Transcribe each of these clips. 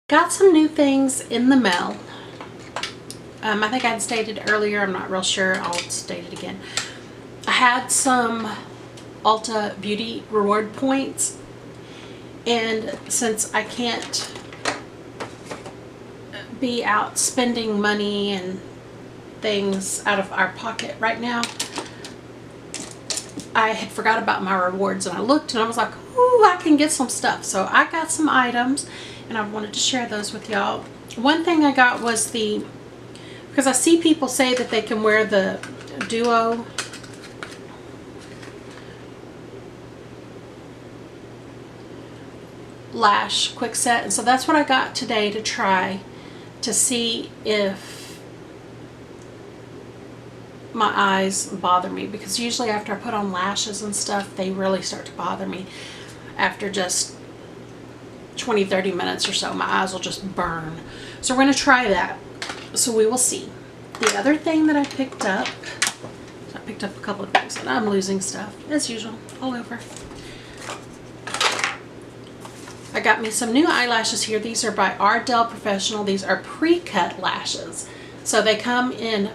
Got some new things in the mail. I think I'd stated earlier, I'm not real sure, I'll state it again. I had some Ulta Beauty reward points, and since I can't be out spending money and things out of our pocket right now, I had forgot about my rewards, and I looked and I was like, ooh, I can get some stuff. So I got some items and I wanted to share those with y'all. One thing I got was because I see people say that they can wear the Duo lash quick set, and so that's what I got today to try to see if my eyes bother me, because usually after I put on lashes and stuff, they really start to bother me after just 20-30 minutes or so. My eyes will just burn. So we're going to try that, so we will see. The other thing that I picked up, so I picked up a couple of things, and I'm losing stuff as usual all over. I got me some new eyelashes here. These are by Ardell Professional. These are pre-cut lashes, so they come in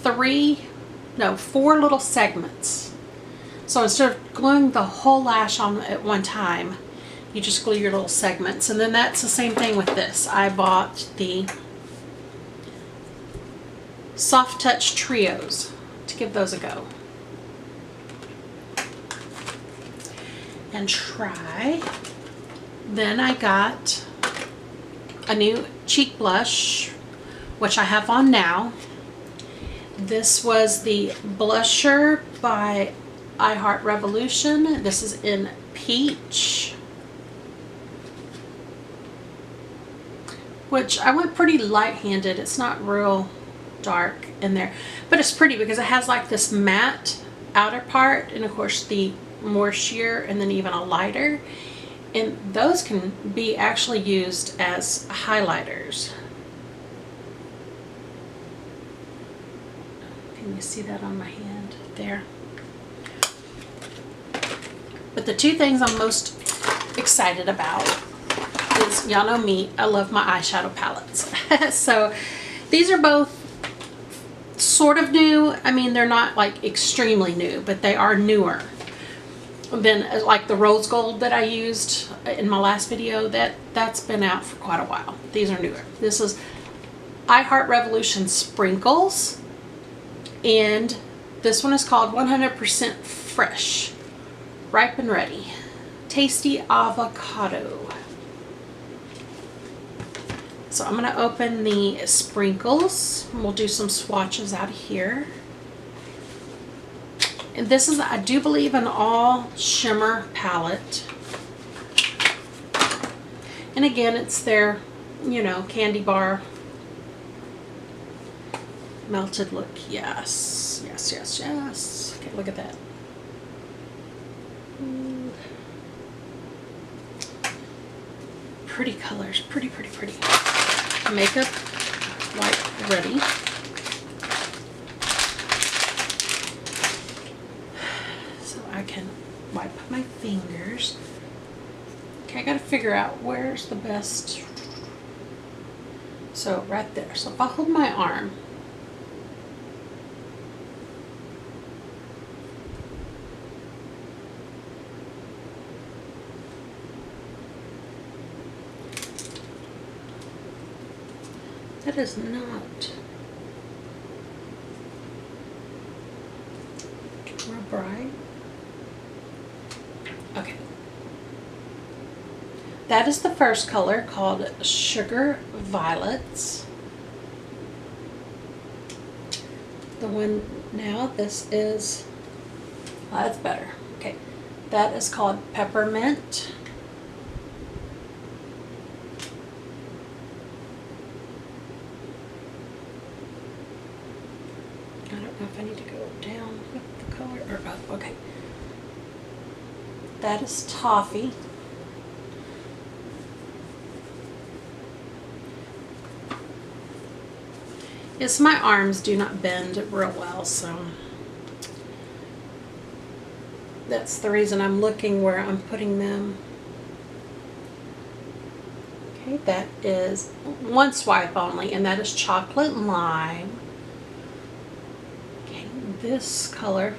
4 little segments. So instead of gluing the whole lash on at one time, you just glue your little segments. And then that's the same thing with this. I bought the Soft Touch Trios to give those a go and try. Then I got a new cheek blush, which I have on now. This was the blusher by I Heart Revolution. This is in peach, which I went pretty light-handed. It's not real dark in there, but it's pretty because it has like this matte outer part, and of course the more sheer, and then even a lighter, and those can be actually used as highlighters. Can you see that on my hand there? But the two things I'm most excited about is, y'all know me, I love my eyeshadow palettes. So these are both sort of new. I mean, they're not like extremely new, but they are newer than like the rose gold that I used in my last video. That's been out for quite a while. These are newer. This is I Heart Revolution Sprinkles, and this one is called 100% Fresh, Ripe and Ready, Tasty Avocado. So I'm going to open the sprinkles, and we'll do some swatches out of here. And this is, I do believe, an all shimmer palette. And again, it's their, you know, candy bar melted look. Yes, yes, yes, yes. Okay, look at that. Pretty colors, pretty, pretty, pretty. Makeup wipe ready. So I can wipe my fingers. Okay, I gotta figure out where's the best. So right there. So if I hold my arm, that is not real bright. Okay. That is the first color, called Sugar Violets. The one now, this is, that's better. Okay. That is called Peppermint. I don't know if I need to go down with the color or up. Okay. That is Toffee. Yes, my arms do not bend real well, so that's the reason I'm looking where I'm putting them. Okay, that is one swipe only, and that is chocolate lime. Okay, this color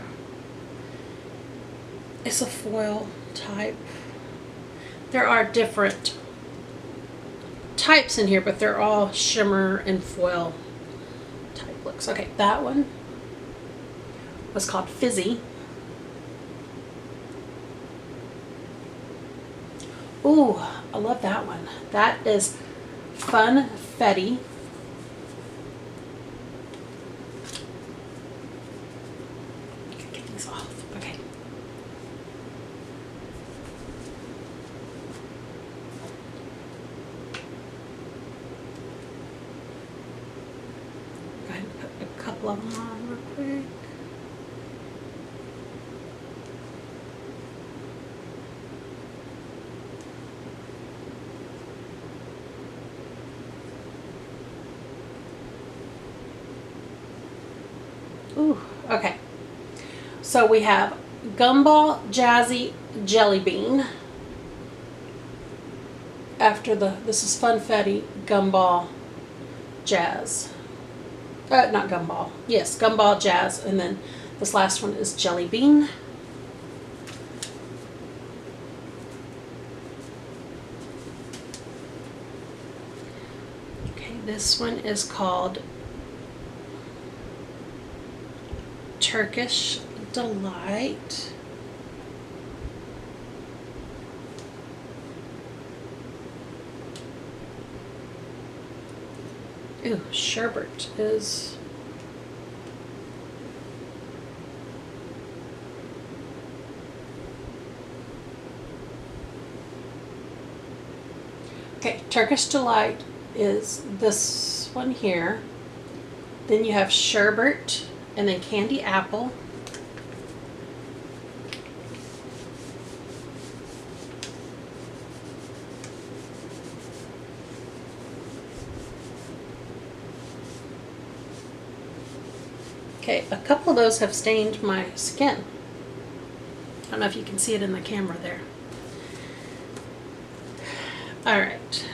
is a foil type. There are different types in here, but they're all shimmer and foil type looks. Okay, that one was called Fizzy. Ooh, I love that one. That is Funfetti. Get these off. Okay. Go ahead and put a couple of them on real quick. Ooh, okay. So we have Gumball Jazzy Jelly Bean. After this is Funfetti Gumball Jazz. Not Gumball. Yes, Gumball Jazz. And then this last one is Jelly Bean. Okay, this one is called Turkish Delight. Ooh, sherbet is okay. Turkish Delight is this one here. Then you have sherbet. And then candy apple. Okay, a couple of those have stained my skin. I don't know if you can see it in the camera there. All right.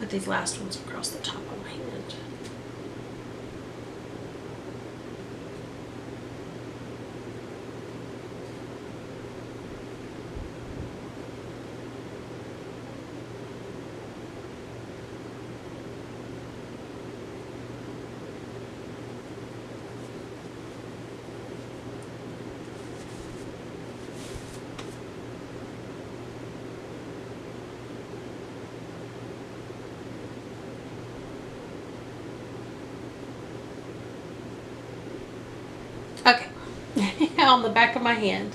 Put these last ones across the top of my hand. Okay, on the back of my hand,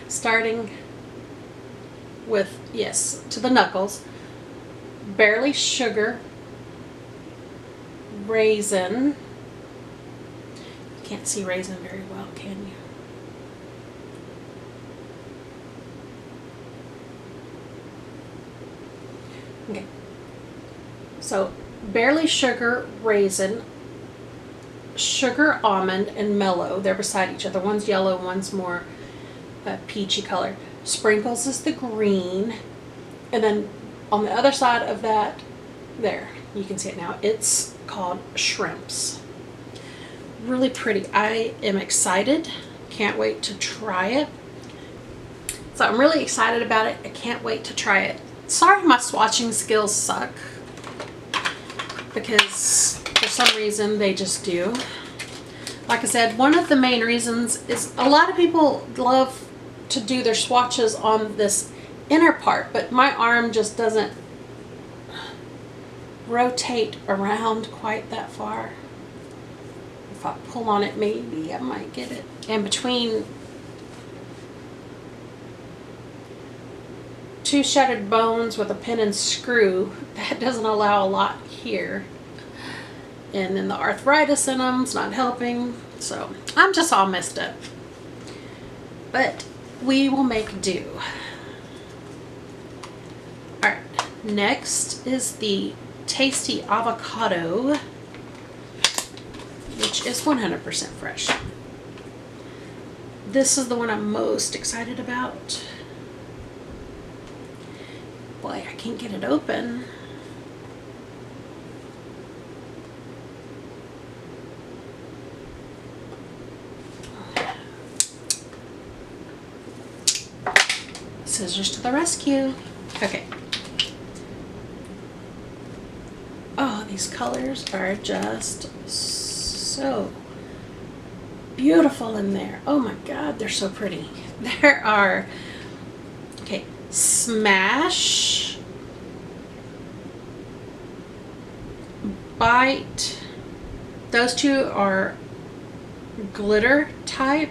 starting with, yes, to the knuckles, Barely Sugar, Raisin. You can't see raisin very well, can you? Okay, so Barely Sugar, Raisin, Sugar Almond, and Mellow. They're beside each other. One's yellow, one's more peachy color. Sprinkles is the green. And then on the other side of that, there, you can see it now, it's called Shrimps. Really pretty. I am excited. Can't wait to try it. So I'm really excited about it. I can't wait to try it. Sorry my swatching skills suck, because for some reason they just do. Like I said, one of the main reasons is a lot of people love to do their swatches on this inner part, but my arm just doesn't rotate around quite that far. If I pull on it, maybe I might get it. And between two shattered bones with a pin and screw, that doesn't allow a lot here. And then the arthritis in them is not helping. So I'm just all messed up. But we will make do. Alright, next is the Tasty Avocado, which is 100% fresh. This is the one I'm most excited about. Boy, I can't get it open. Scissors to the rescue. Okay. Oh, these colors are just so beautiful in there. Oh my God, they're so pretty. There are, okay, Smash, Bite. Those two are glitter type.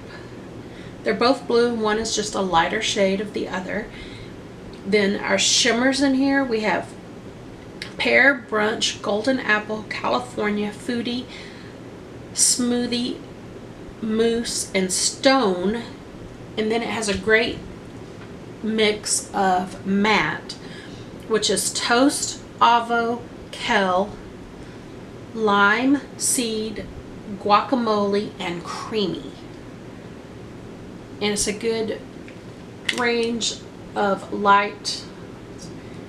They're both blue. One is just a lighter shade of the other. Then our shimmers in here, we have Pear, Brunch, Golden Apple, California, Foodie, Smoothie, Mousse, and Stone. And then it has a great mix of matte, which is Toast, Avo, Kale, Lime, Seed, Guacamole, and Creamy. And it's a good range of light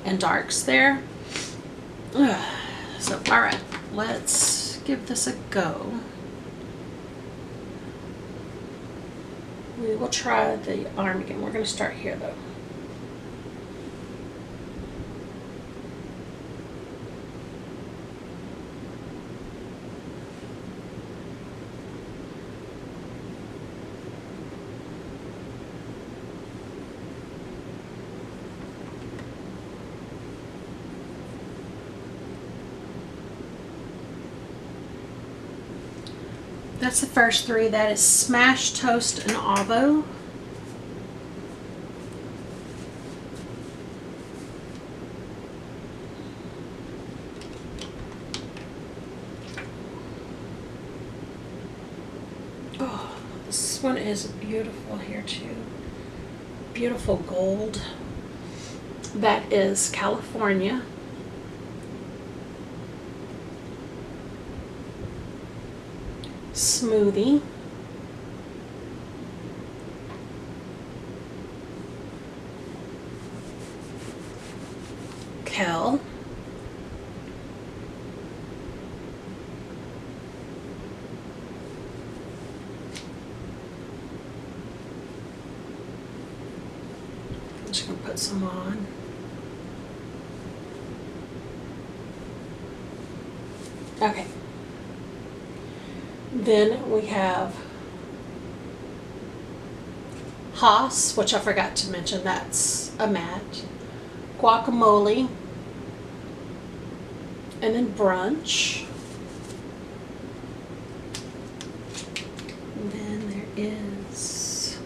and darks there. So, all right, let's give this a go. We will try the arm again. We're going to start here though. That's the first three. That is Smash, Toast, and Avo. Oh, this one is beautiful here too. Beautiful gold. That is California. Smoothie, Kale, I'm just going to put some on. Okay. Then we have Haas, which I forgot to mention, that's a matte. Guacamole. And then Brunch. And then there is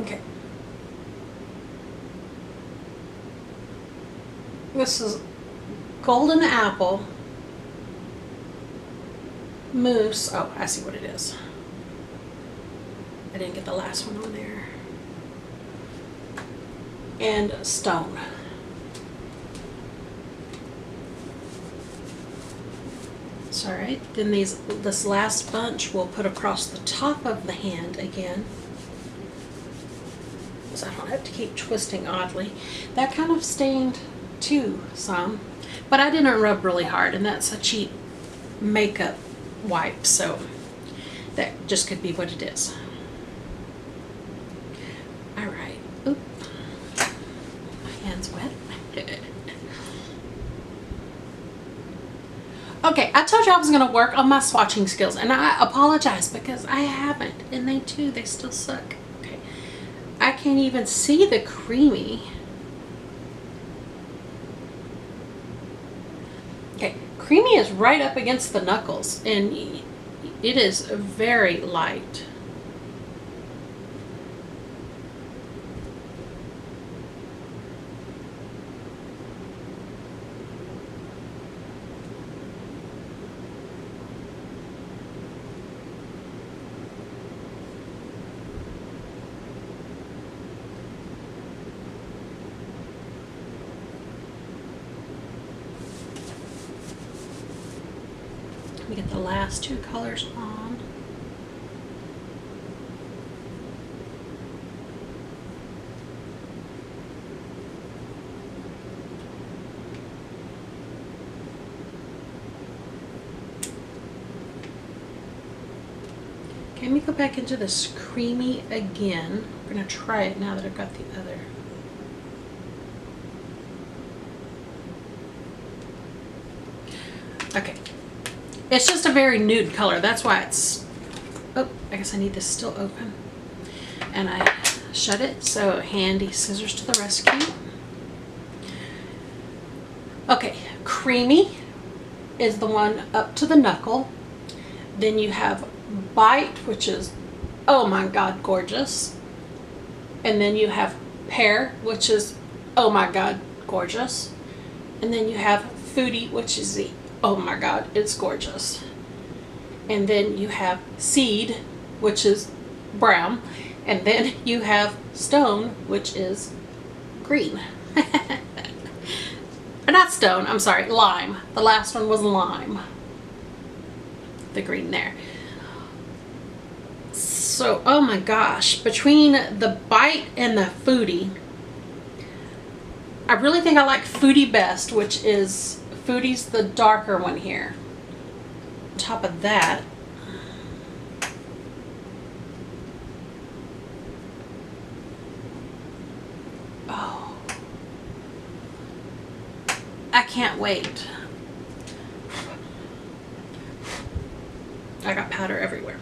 okay. This is Golden Apple, Mousse. Oh, I see what it is. I didn't get the last one on there. And Stone. It's all right. Then this last bunch we'll put across the top of the hand again, so I don't have to keep twisting oddly. That kind of stained too some, but I didn't rub really hard, and that's a cheap makeup wipe, so that just could be what it is. All right. Oop. My hand's wet. Okay, I told you I was going to work on my swatching skills, and I apologize because I haven't, and they still suck. Okay, I can't even see the creamy. Okay, creamy is right up against the knuckles, and it is very light. last two colors on. Okay, let me go back into this creamy again. I'm going to try it now that I've got the other. Okay, it's just a very nude color. That's why it's, oh, I guess I need this still open. And I shut it, so handy scissors to the rescue. Okay, creamy is the one up to the knuckle. Then you have bite, which is, oh my God, gorgeous. And then you have pear, which is, oh my God, gorgeous. And then you have foodie, which is the, oh my God, it's gorgeous. And then you have seed, which is brown. And then you have stone, which is green. Or not stone, I'm sorry, lime. The last one was lime. The green there. So, oh my gosh, between the bite and the foodie, I really think I like foodie best, which is, foodie's the darker one here. On top of that, oh, I can't wait. I got powder everywhere.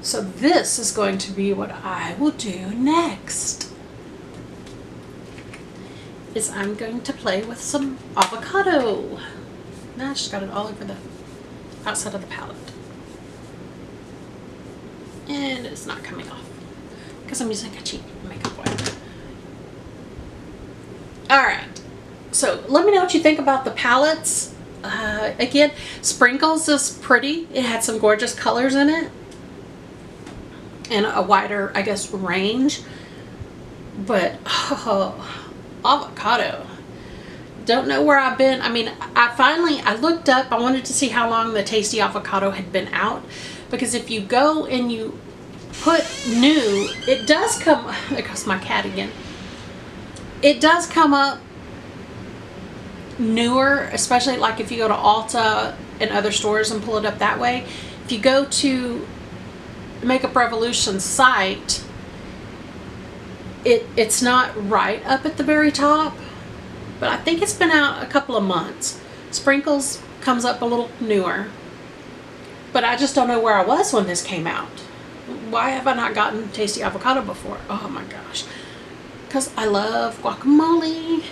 So this is going to be what I will do next. Is I'm going to play with some avocado. Now I just got it all over the outside of the palette. And it's not coming off because I'm using a cheap makeup wipe. Alright, so let me know what you think about the palettes. Again, Sprinkles is pretty. It had some gorgeous colors in it. And a wider, I guess, range. But, oh, avocado. Don't know where I've been. I mean, I looked up. I wanted to see how long the Tasty Avocado had been out. Because if you go and you put new, it does come, there goes my cat again. It does come up newer, especially like if you go to Ulta and other stores and pull it up that way. If you go to Makeup Revolution's site, it's not right up at the very top, but I think it's been out a couple of months. Sprinkles comes up a little newer, but I just don't know where I was when this came out. Why have I not gotten Tasty Avocado before? Oh my gosh, because I love guacamole.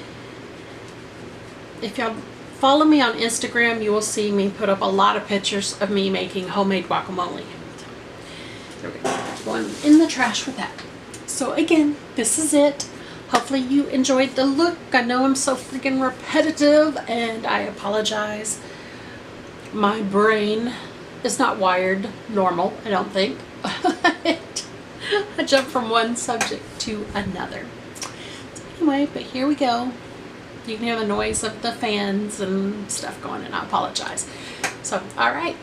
If y'all follow me on Instagram, you will see me put up a lot of pictures of me making homemade guacamole. There we go. Going in the trash with that. So again, this is it. Hopefully you enjoyed the look. I know I'm so freaking repetitive and I apologize. My brain is not wired normal, I don't think. I jump from one subject to another. So anyway, but here we go. You can hear the noise of the fans and stuff going, and I apologize. So, all right,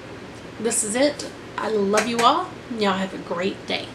this is it. I love you all. Y'all have a great day.